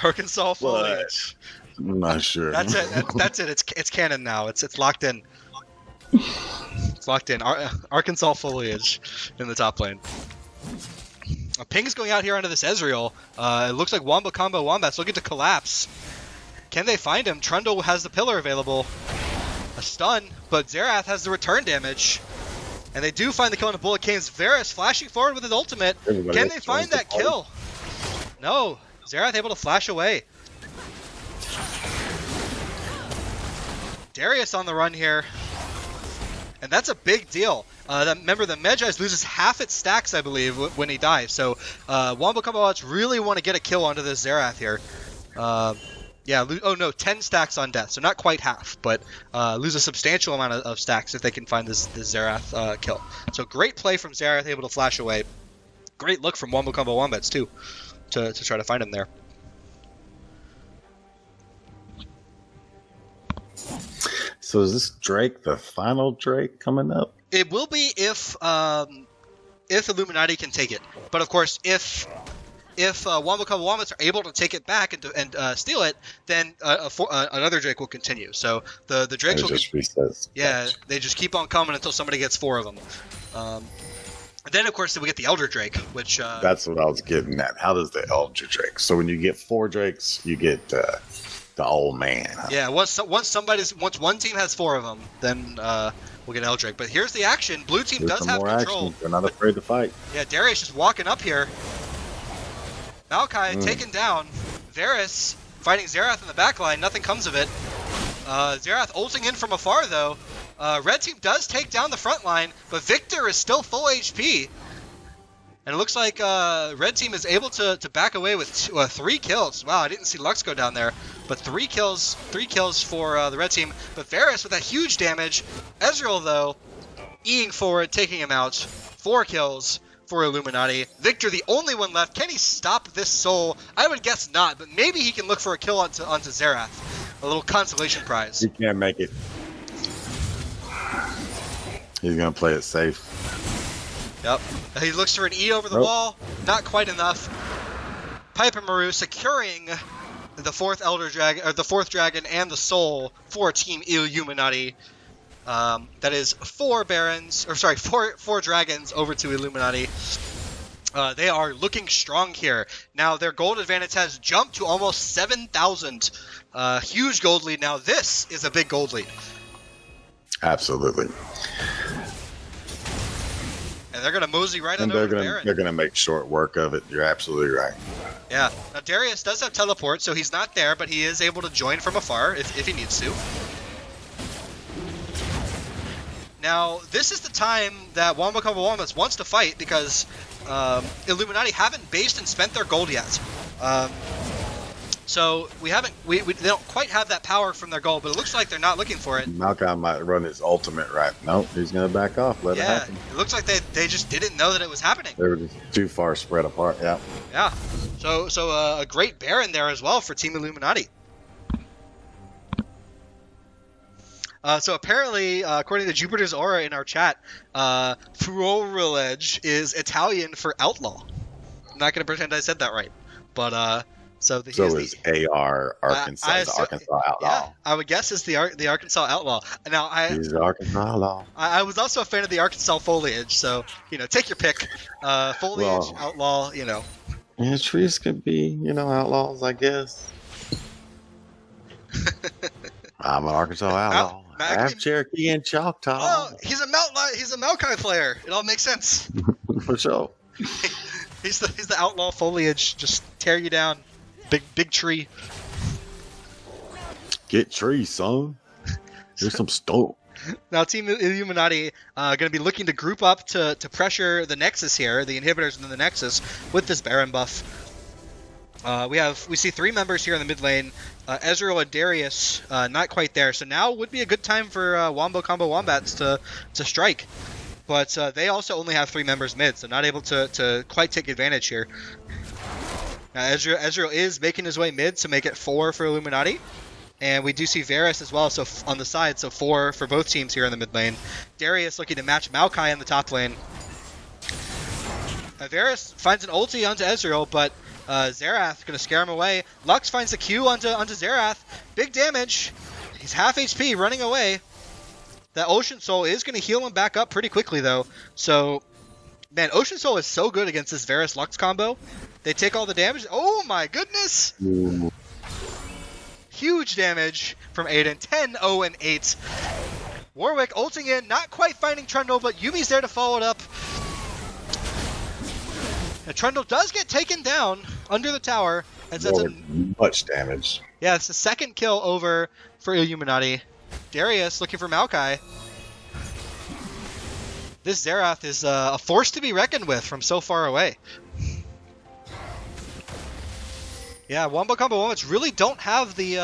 Speaker 1: Arkansas foliage.
Speaker 2: I'm not sure.
Speaker 1: That's it. That's it. It's canon now. It's locked in. It's locked in. Arkansas foliage in the top lane. Ping is going out here onto this Ezreal. It looks like Wombo Combo Wombats looking to collapse. Can they find him? Trundle has the pillar available. A stun, but Xerath has the return damage. And they do find the kill on the Bullet Canes. Varus flashing forward with his ultimate. Can they find that kill? No. Xerath able to flash away. Darius on the run here. And that's a big deal. Remember, the Medjay loses half its stacks, I believe, when he dies. So Wombo Combo Wombats really want to get a kill onto this Xerath here. 10 stacks on death. So not quite half, but lose a substantial amount of stacks if they can find this Xerath kill. So great play from Xerath, able to flash away. Great look from Wombo Combo Wombats, too, to try to find him there.
Speaker 2: So is this Drake the final Drake coming up?
Speaker 1: It will be if Illuminati can take it. But of course, if Wombo Combo Wombats are able to take it back and steal it, then another Drake will continue. So the Drakes will
Speaker 2: just resets.
Speaker 1: Yeah, they just keep on coming until somebody gets 4 of them. And then of course we get the Elder Drake, which
Speaker 2: that's what I was getting at. How does the Elder Drake? So when you get 4 Drakes, you get the old man. Huh?
Speaker 1: Yeah, once one team has 4 of them, then we'll get Elder Drake. But here's the action. Blue team
Speaker 2: There's
Speaker 1: does have
Speaker 2: more
Speaker 1: control.
Speaker 2: Action. They're not afraid to fight.
Speaker 1: Yeah, Darius just walking up here. Maokai taken down. Varus fighting Xerath in the backline. Nothing comes of it. Xerath ulting in from afar, though. Red team does take down the front line, but Victor is still full HP. And it looks like Red team is able to back away with 3 kills. Wow, I didn't see Lux go down there. But 3 kills for the Red team. But Varus with that huge damage. Ezreal, though, eating forward, taking him out. 4 kills for Illuminati. Victor, the only one left. Can he stop this soul? I would guess not, but maybe he can look for a kill onto Xerath. a little consolation prize.
Speaker 2: He can't make it. He's gonna play it safe.
Speaker 1: Yep. He looks for an E over the
Speaker 2: Nope.
Speaker 1: wall. Not quite enough. Piper Maru securing the fourth dragon and the soul for Team Illuminati. That is four dragons over to Illuminati. They are looking strong here. Now their gold advantage has jumped to almost 7,000. Huge gold lead. Now this is a big gold lead.
Speaker 2: Absolutely.
Speaker 1: And they're going to mosey right
Speaker 2: And
Speaker 1: on over to Baron.
Speaker 2: they're gonna make short work of it. You're absolutely right.
Speaker 1: Yeah. Now Darius does have teleport, so he's not there, but he is able to join from afar if he needs to. Now, this is the time that Wombo Combo Wombats wants to fight because Illuminati haven't based and spent their gold yet. So they don't quite have that power from their gold, but it looks like they're not looking for it.
Speaker 2: Malkai might run his ultimate right. Nope, he's gonna back off. Let it
Speaker 1: Yeah,
Speaker 2: happen.
Speaker 1: it looks like they just didn't know that it was happening.
Speaker 2: They were just too far spread apart. Yeah.
Speaker 1: Yeah. So a great Baron there as well for Team Illuminati. So apparently, according to Jupiter's Aura in our chat, Furorilege is Italian for outlaw. I'm not going to pretend I said that right, but so
Speaker 2: is AR Arkansas, the Arkansas Outlaw.
Speaker 1: Yeah, I would guess it's the Arkansas Outlaw. Now
Speaker 2: He's the Arkansas Outlaw.
Speaker 1: I was also a fan of the Arkansas Foliage, so take your pick. Foliage, Outlaw,
Speaker 2: Yeah, trees could be, outlaws, I guess. I'm an Arkansas Outlaw. Half Cherokee and Choctaw.
Speaker 1: Oh, he's a Maokai player. It all makes sense.
Speaker 2: For sure.
Speaker 1: He's the Outlaw Foliage. Just tear you down. Big tree.
Speaker 2: Get trees, son. Here's some stone.
Speaker 1: Now, Team Illuminati going to be looking to group up to pressure the Nexus here, the inhibitors in the Nexus, with this Baron buff. We see three members here in the mid lane. Ezreal and Darius not quite there, so now would be a good time for Wombo Combo Wombats to strike. But they also only have three members mid, so not able to quite take advantage here. Now Ezreal is making his way mid, so make it 4 for Illuminati. And we do see Varus as well, so on the side, so 4 for both teams here in the mid lane. Darius looking to match Maokai in the top lane. Varus finds an ulti onto Ezreal, but Xerath going to scare him away. Lux finds the Q onto Xerath. Big damage. He's half HP running away. That Ocean Soul is going to heal him back up pretty quickly, though. So, man, Ocean Soul is so good against this Varus Lux combo. They take all the damage. Oh my goodness!
Speaker 2: Ooh.
Speaker 1: Huge damage from Aiden. 10-0-8. Warwick ulting in, not quite finding Trundle, but Yumi's there to follow it up. And Trundle does get taken down under the tower. And so
Speaker 2: much damage.
Speaker 1: Yeah, it's the second kill over for Illuminati. Darius looking for Maokai. This Xerath is a force to be reckoned with from so far away. Yeah, Wombo Combo Wombats really don't have the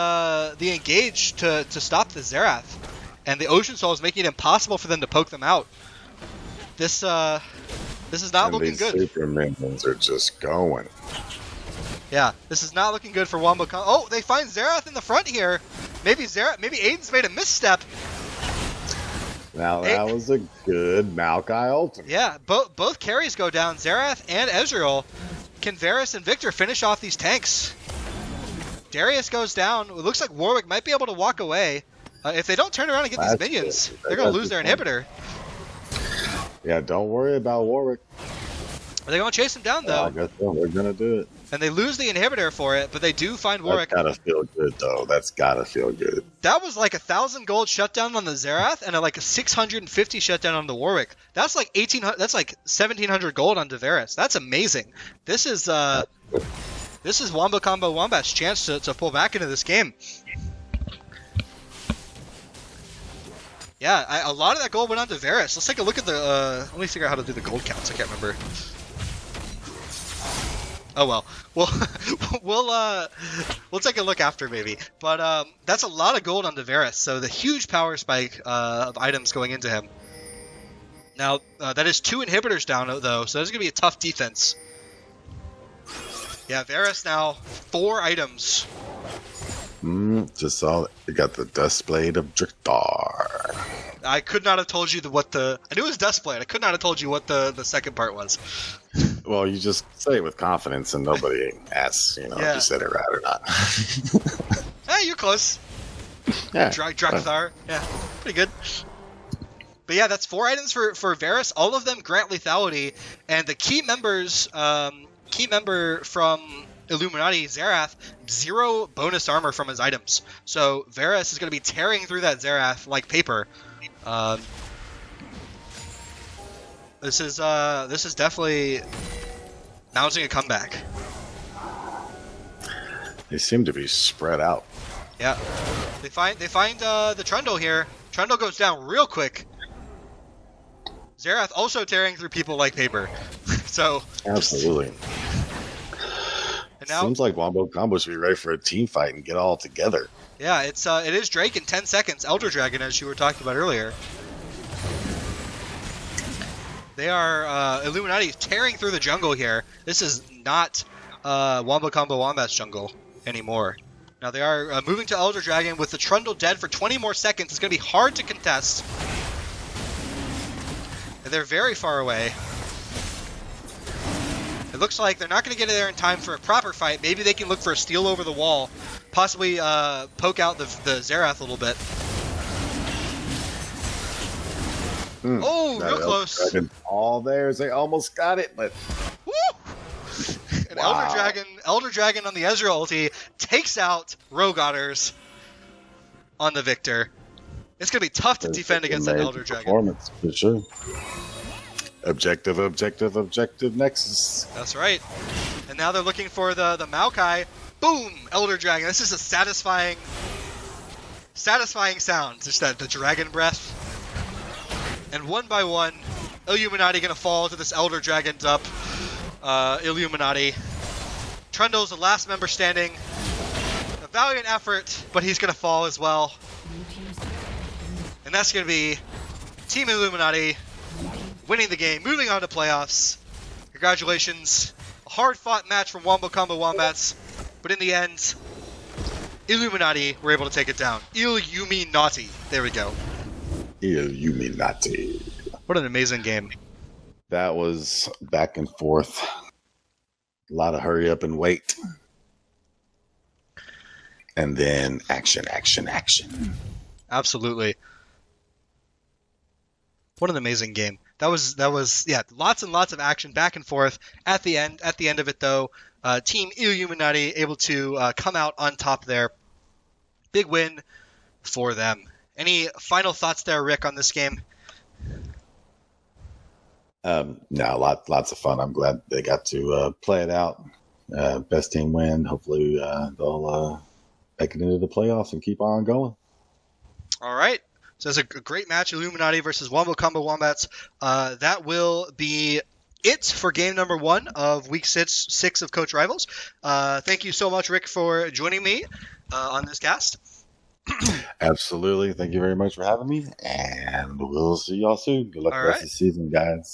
Speaker 1: engage to stop the Xerath. And the Ocean Soul is making it impossible for them to poke them out. This is not looking good.
Speaker 2: These super minions are just going.
Speaker 1: Yeah, this is not looking good for Wombo Combo. Oh, they find Xerath in the front here. Maybe Aiden's made a misstep.
Speaker 2: Now that was a good Maokai ultimate.
Speaker 1: Yeah, both carries go down. Xerath and Ezreal. Can Varus and Victor finish off these tanks? Darius goes down. It looks like Warwick might be able to walk away. If they don't turn around and get these minions, they're going to lose their inhibitor.
Speaker 2: Yeah, don't worry about Warwick.
Speaker 1: They're going to chase him down, though.
Speaker 2: I guess so. We're going to do it.
Speaker 1: And they lose the inhibitor for it, but they do find Warwick.
Speaker 2: That's got to feel good, though. That's got to feel good.
Speaker 1: That was like 1,000 gold shutdown on the Xerath and like a 650 shutdown on the Warwick. That's like 1,800. That's like 1,700 gold on Varus. That's amazing. This is Wombo Combo Wombat's chance to pull back into this game. Yeah, a lot of that gold went on to Varus. Let's take a look at the. Let me figure out how to do the gold counts. I can't remember. Oh well, we'll take a look after maybe. But that's a lot of gold on Varus. So the huge power spike of items going into him. Now that is 2 inhibitors down though, so that's gonna be a tough defense. Yeah, Varus now 4 items.
Speaker 2: Just saw it. You got the Dust Blade of Driftar.
Speaker 1: I could not have told you I knew it was Dustblade. I could not have told you what the second part was.
Speaker 2: Well, you just say it with confidence, and nobody asks, if
Speaker 1: Yeah.
Speaker 2: you said it right or not.
Speaker 1: Hey, you're close.
Speaker 2: Yeah.
Speaker 1: Drakthar. Yeah, pretty good. But yeah, that's 4 items for Varus. All of them grant lethality, and the key member from Illuminati, Zerath, 0 bonus armor from his items. So Varus is going to be tearing through that Zerath like paper. This is definitely mounting a comeback.
Speaker 2: They seem to be spread out.
Speaker 1: Yeah, they find the Trundle here. Trundle goes down real quick. Zerath also tearing through people like paper. So
Speaker 2: Absolutely.
Speaker 1: And now,
Speaker 2: seems like Wombo Combo should be ready for a team fight and get all together.
Speaker 1: Yeah, it is Drake in 10 seconds. Elder Dragon, as you were talking about earlier. They are Illuminati tearing through the jungle here. This is not Wombo Combo Wombats jungle anymore. Now they are moving to Elder Dragon with the Trundle dead for 20 more seconds. It's going to be hard to contest. And they're very far away. It looks like they're not going to get there in time for a proper fight. Maybe they can look for a steal over the wall. Possibly poke out the Zerath a little bit. Oh, real close.
Speaker 2: All theirs. They almost got it, but...
Speaker 1: Woo! And
Speaker 2: Wow.
Speaker 1: Elder Dragon on the Ezreal ulti takes out Rogue Otters on the Victor. It's going to be tough to defend against that Elder Dragon.
Speaker 2: Performance, for sure. Objective, Nexus.
Speaker 1: That's right. And now they're looking for the Maokai. Boom! Elder Dragon. This is a satisfying sound. Just the dragon breath. And one by one, Illuminati going to fall to this Elder Dragon's up. Illuminati. Trundle's the last member standing. A valiant effort, but he's going to fall as well. And that's going to be Team Illuminati winning the game, moving on to playoffs. Congratulations. A hard-fought match from Wombo Combo Wombats, but in the end, Illuminati were able to take it down. Illuminati. There we go.
Speaker 2: Illuminati.
Speaker 1: What an amazing game.
Speaker 2: That was back and forth. A lot of hurry up and wait. And then action.
Speaker 1: Absolutely. What an amazing game. That was lots and lots of action back and forth. At the end of it though, Team Illuminati able to come out on top there. Big win for them. Any final thoughts there, Rick, on this game?
Speaker 2: No, lots of fun. I'm glad they got to play it out. Best team win. Hopefully they'll make it into the playoffs and keep on going. All
Speaker 1: right. So it's a great match, Illuminati versus Wombo Combo Wombats. That will be it for game number 1 of week 6 of Coach Rivals. Thank you so much, Rick, for joining me on this cast.
Speaker 2: Absolutely. Thank you very much for having me, and we'll see y'all soon. Good luck the rest of the season, guys.